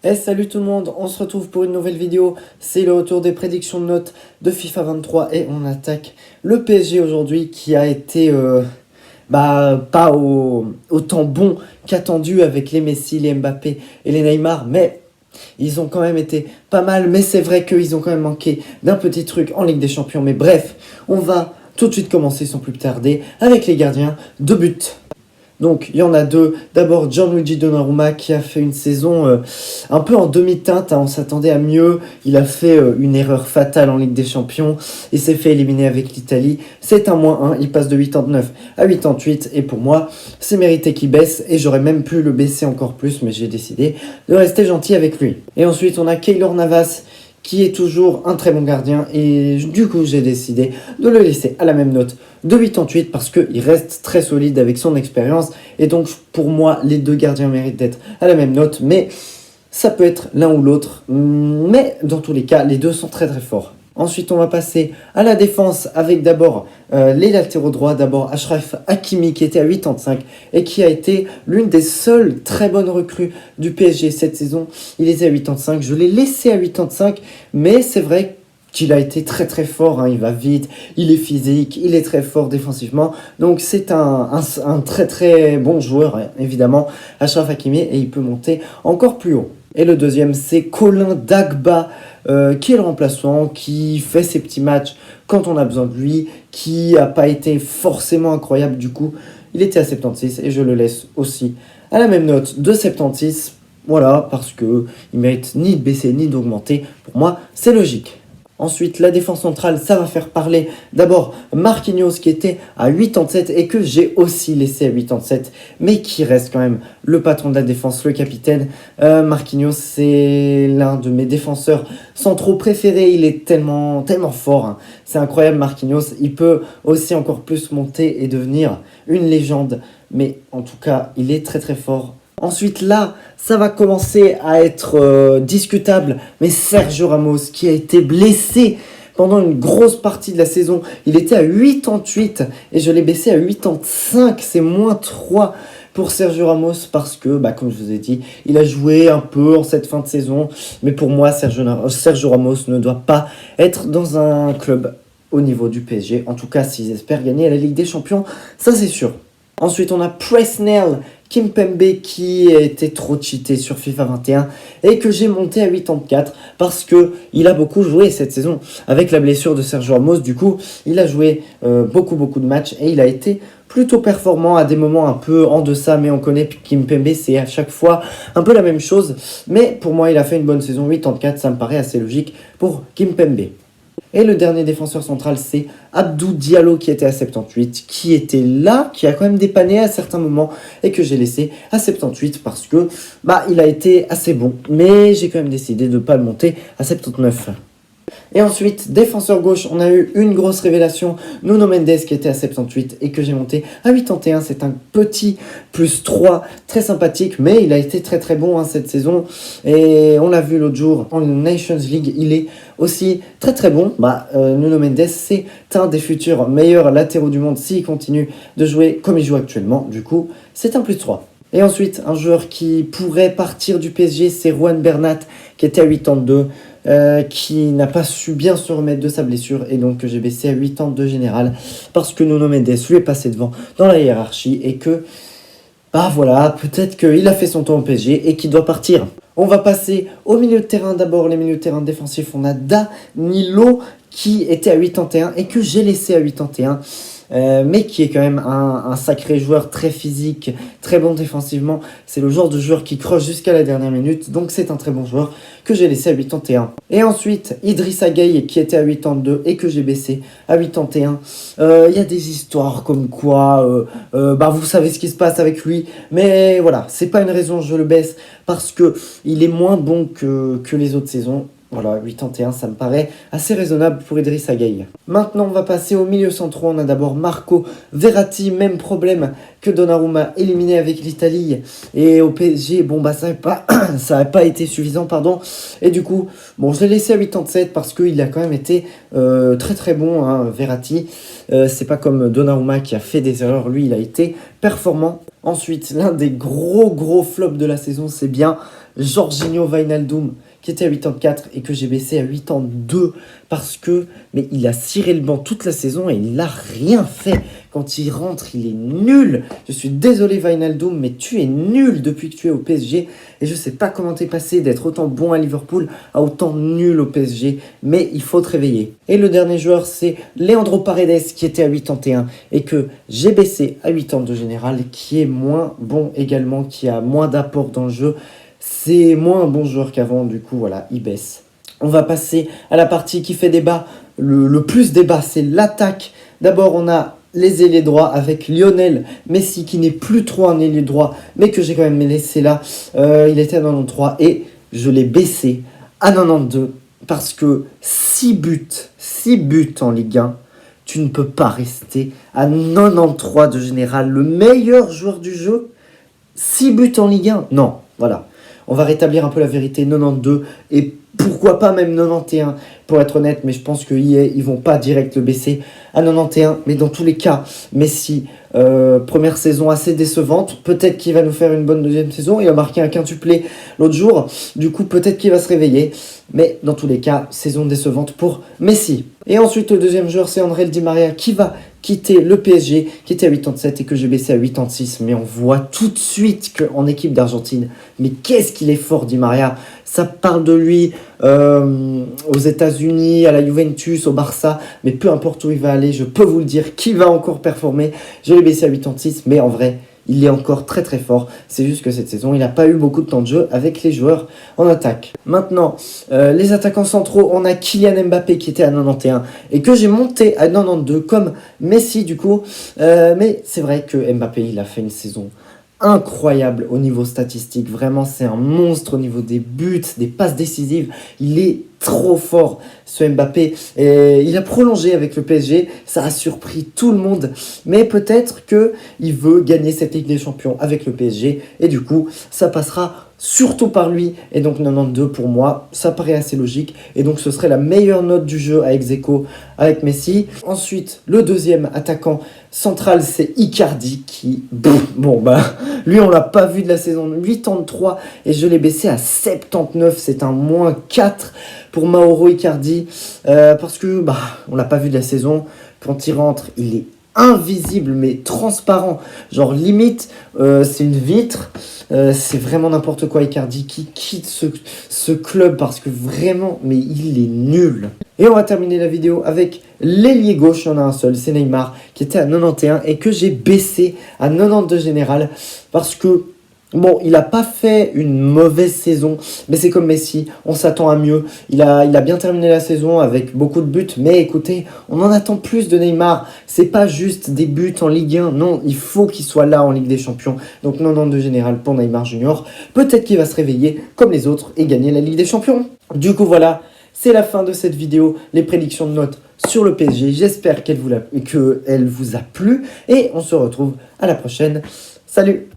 Salut tout le monde, on se retrouve pour une nouvelle vidéo, c'est le retour des prédictions de notes de FIFA 23 et on attaque le PSG aujourd'hui qui a été pas autant bon qu'attendu avec les Messi, les Mbappé et les Neymar, mais ils ont quand même été pas mal, mais c'est vrai qu'ils ont quand même manqué d'un petit truc en Ligue des Champions, mais bref, on va tout de suite commencer sans plus tarder avec les gardiens de but. Donc, il y en a deux. D'abord, Gianluigi Donnarumma qui a fait une saison un peu en demi-teinte. On s'attendait à mieux. Il a fait une erreur fatale en Ligue des Champions. Il s'est fait éliminer avec l'Italie. C'est un -1. Il passe de 89 à 88. Et pour moi, c'est mérité qu'il baisse. Et j'aurais même pu le baisser encore plus. Mais j'ai décidé de rester gentil avec lui. Et ensuite, on a Keylor Navas qui est toujours un très bon gardien. Et du coup, j'ai décidé de le laisser à la même note de 88 parce qu'il reste très solide avec son expérience. Et donc, pour moi, les deux gardiens méritent d'être à la même note. Mais ça peut être l'un ou l'autre. Mais dans tous les cas, les deux sont très très forts. Ensuite, on va passer à la défense avec d'abord les latéraux droits. D'abord, Achraf Hakimi qui était à 85 et qui a été l'une des seules très bonnes recrues du PSG cette saison. Il était à 85, je l'ai laissé à 85, mais c'est vrai qu'il a été très très fort. Il va vite, il est physique, il est très fort défensivement. Donc c'est un très très bon joueur, évidemment, Achraf Hakimi, et il peut monter encore plus haut. Et le deuxième, c'est Colin Dagba, qui est le remplaçant, qui fait ses petits matchs quand on a besoin de lui, qui n'a pas été forcément incroyable du coup. Il était à 76 et je le laisse aussi à la même note de 76. Voilà, parce qu'il ne mérite ni de baisser ni d'augmenter. Pour moi, c'est logique. Ensuite, la défense centrale, ça va faire parler d'abord Marquinhos qui était à 87 et que j'ai aussi laissé à 87, mais qui reste quand même le patron de la défense, le capitaine. Marquinhos, c'est l'un de mes défenseurs centraux préférés. Il est tellement fort. C'est incroyable, Marquinhos. Il peut aussi encore plus monter et devenir une légende. Mais en tout cas, il est très très fort. Ensuite, là, ça va commencer à être discutable. Mais Sergio Ramos, qui a été blessé pendant une grosse partie de la saison, il était à 88 et je l'ai baissé à 85. C'est -3 pour Sergio Ramos parce que, comme je vous ai dit, il a joué un peu en cette fin de saison. Mais pour moi, Sergio Ramos ne doit pas être dans un club au niveau du PSG. En tout cas, s'ils espèrent gagner la Ligue des Champions, ça c'est sûr. Ensuite, on a Presnel Kimpembe qui était trop cheaté sur FIFA 21 et que j'ai monté à 84 parce qu'il a beaucoup joué cette saison. Avec la blessure de Sergio Ramos, du coup, il a joué beaucoup de matchs et il a été plutôt performant à des moments un peu en deçà, mais on connaît Kimpembe, c'est à chaque fois un peu la même chose. Mais pour moi, il a fait une bonne saison, 84, ça me paraît assez logique pour Kimpembe. Et le dernier défenseur central, c'est Abdou Diallo qui était à 78, qui était là, qui a quand même dépanné à certains moments et que j'ai laissé à 78 parce que il a été assez bon. Mais j'ai quand même décidé de ne pas le monter à 79. Et ensuite, défenseur gauche, on a eu une grosse révélation, Nuno Mendes qui était à 78 et que j'ai monté à 81. C'est un petit +3 très sympathique, mais il a été très très bon cette saison. Et on l'a vu l'autre jour en Nations League, il est aussi très très bon. Nuno Mendes, c'est un des futurs meilleurs latéraux du monde s'il continue de jouer comme il joue actuellement. Du coup, c'est un +3. Et ensuite, un joueur qui pourrait partir du PSG, c'est Juan Bernat, qui était à 82, qui n'a pas su bien se remettre de sa blessure, et donc que j'ai baissé à 82 général, parce que Nuno Mendes lui est passé devant dans la hiérarchie, et que, voilà, peut-être qu'il a fait son temps au PSG, et qu'il doit partir. On va passer au milieu de terrain d'abord, les milieux de terrain défensifs. On a Danilo, qui était à 81, et que j'ai laissé à 81. Mais qui est quand même un sacré joueur, très physique, très bon défensivement. C'est le genre de joueur qui croche jusqu'à la dernière minute, donc c'est un très bon joueur que j'ai laissé à 81. Et ensuite, Idrissa Gueye qui était à 82 et que j'ai baissé à 81. Il y a des histoires comme quoi, vous savez ce qui se passe avec lui, mais voilà, c'est pas une raison, je le baisse parce que il est moins bon que les autres saisons. Voilà, 81, ça me paraît assez raisonnable pour Idrissa Gueye. Maintenant, on va passer au milieu central. On a d'abord Marco Verratti, même problème que Donnarumma, éliminé avec l'Italie. Et au PSG, ça n'a pas été suffisant, pardon. Et du coup, je l'ai laissé à 87 parce qu'il a quand même été très très bon, Verratti. C'est pas comme Donnarumma qui a fait des erreurs, lui, il a été performant. Ensuite, l'un des gros flops de la saison, c'est bien Jorginho Wijnaldum qui était à 84 et que j'ai baissé à 82 parce que mais il a ciré le banc toute la saison et il n'a rien fait. Quand il rentre, il est nul. Je suis désolé Wijnaldum, mais tu es nul depuis que tu es au PSG et je sais pas comment t'es passé d'être autant bon à Liverpool à autant nul au PSG, mais il faut te réveiller. Et le dernier joueur, c'est Leandro Paredes qui était à 81 et que j'ai baissé à 82 général, qui est moins bon également, qui a moins d'apport dans le jeu. C'est moins un bon joueur qu'avant, du coup, voilà, il baisse. On va passer à la partie qui fait débat. Le plus débat, c'est l'attaque. D'abord, on a les ailiers droits avec Lionel Messi, qui n'est plus trop un ailier droit, mais que j'ai quand même laissé là. Il était à 93 et je l'ai baissé à 92 parce que 6 buts en Ligue 1, tu ne peux pas rester à 93 de général. Le meilleur joueur du jeu, 6 buts en Ligue 1, non, voilà. On va rétablir un peu la vérité, 92 et pourquoi pas même 91 pour être honnête, mais je pense qu'ils vont pas direct le baisser à 91. Mais dans tous les cas, Messi, première saison assez décevante, peut-être qu'il va nous faire une bonne deuxième saison, il a marqué un quintuplé l'autre jour, du coup peut-être qu'il va se réveiller, mais dans tous les cas, saison décevante pour Messi. Et ensuite le deuxième joueur c'est André Di Maria qui va quitter le PSG, qui était à 87 et que j'ai baissé à 86, mais on voit tout de suite qu'en équipe d'Argentine, mais qu'est-ce qu'il est fort Di Maria, ça parle de lui aux États-Unis, à la Juventus, au Barça, mais peu importe où il va aller, je peux vous le dire qu'il va encore performer. Je l'ai baissé à 86, mais en vrai, il est encore très très fort. C'est juste que cette saison, il n'a pas eu beaucoup de temps de jeu avec les joueurs en attaque. Maintenant, les attaquants centraux, on a Kylian Mbappé qui était à 91 et que j'ai monté à 92 comme Messi du coup. Mais c'est vrai que Mbappé, il a fait une saison incroyable au niveau statistique. Vraiment, c'est un monstre au niveau des buts, des passes décisives. Il est trop fort, ce Mbappé. Et il a prolongé avec le PSG. Ça a surpris tout le monde. Mais peut-être qu'il veut gagner cette Ligue des Champions avec le PSG. Et du coup, ça passera surtout par lui. Et donc 92 pour moi, ça paraît assez logique. Et donc ce serait la meilleure note du jeu à ex-aequo avec Messi. Ensuite, le deuxième attaquant central, c'est Icardi qui... Bon, bah, lui, on l'a pas vu de la saison 83 et je l'ai baissé à 79. C'est un -4 pour Mauro Icardi parce que, bah, on l'a pas vu de la saison. Quand il rentre, il est invisible mais transparent, genre limite c'est une vitre, c'est vraiment n'importe quoi. Icardi qui quitte ce club parce que vraiment mais il est nul. Et on va terminer la vidéo avec l'ailier gauche, il y en a un seul, c'est Neymar qui était à 91 et que j'ai baissé à 92 général parce que bon, il n'a pas fait une mauvaise saison, mais c'est comme Messi, on s'attend à mieux. Il a bien terminé la saison avec beaucoup de buts, mais écoutez, on en attend plus de Neymar. C'est pas juste des buts en Ligue 1, non, il faut qu'il soit là en Ligue des Champions. Donc 92 général pour Neymar Junior. Peut-être qu'il va se réveiller comme les autres et gagner la Ligue des Champions. Du coup, voilà, c'est la fin de cette vidéo, les prédictions de notes sur le PSG. J'espère qu'elle vous a plu et on se retrouve à la prochaine. Salut!